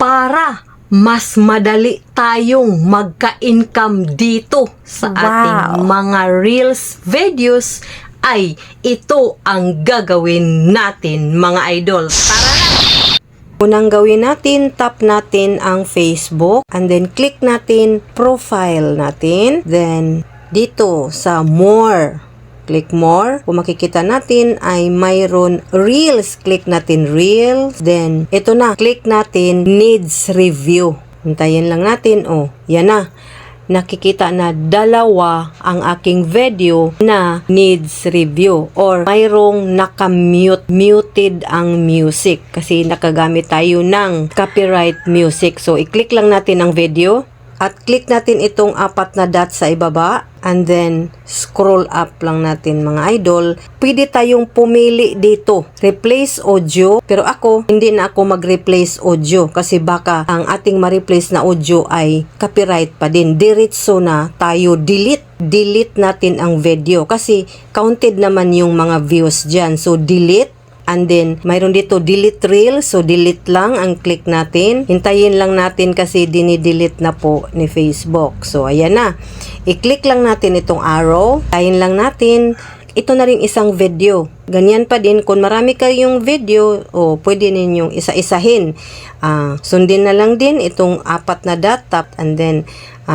para mas madali tayong magka-income dito sa ating mga Reels videos, ay ito ang gagawin natin mga idol. Tara na! Unang gawin natin, tap natin ang Facebook and then click natin profile natin. Then dito sa more, click more. Kung makikita natin ay mayroon Reels. Click natin Reels. Then, ito na. Click natin Needs Review. Hintayin lang natin. Oh, yan na. Nakikita na dalawa ang aking video na needs review or mayroong nakamute, muted ang music kasi nakagamit tayo ng copyright music. So, i-click lang natin ang video. At click natin itong apat na dot sa ibaba and then scroll up lang natin mga idol. Pwede tayong pumili dito, replace audio. Pero ako, hindi na ako mag-replace audio kasi baka ang ating ma-replace na audio ay copyright pa din. Diretso na tayo delete natin ang video kasi counted naman yung mga views dyan. So delete. And then, mayroon dito delete reel. So, delete lang ang click natin. Hintayin lang natin kasi dinidelete na po ni Facebook. So, ayan na. I-click lang natin itong arrow. Hintayin lang natin. Ito na rin isang video. Ganyan pa din. Kung marami kayong video, pwede ninyong isa-isahin. Sundin na lang din itong apat na dot. Tap and then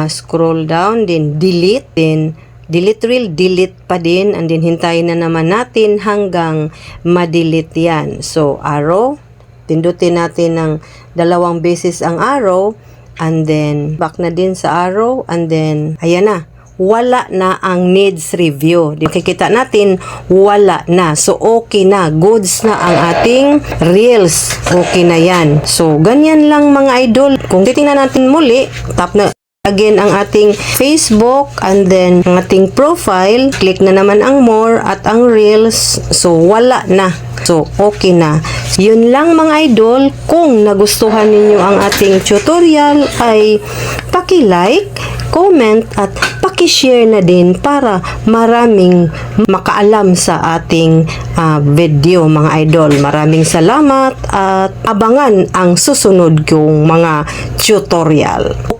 scroll down. Then delete. Then delete reel, delete pa din, and then hintayin na naman natin hanggang ma-delete yan. So, arrow, pindutin natin ng 2 beses ang arrow, and then back na din sa arrow, and then, ayan na, wala na ang needs review. Kikita natin, wala na. So, okay na. Goods na ang ating Reels. Okay na yan. So, ganyan lang mga idol. Kung titingnan natin muli, tap na again ang ating Facebook and then ang ating profile, click na naman ang more at ang Reels. So, wala na. So, okay na. Yun lang mga idol. Kung nagustuhan ninyo ang ating tutorial ay paki-like, comment at paki-share na din para maraming makaalam sa ating video mga idol. Maraming salamat at abangan ang susunod kong mga tutorial. Okay.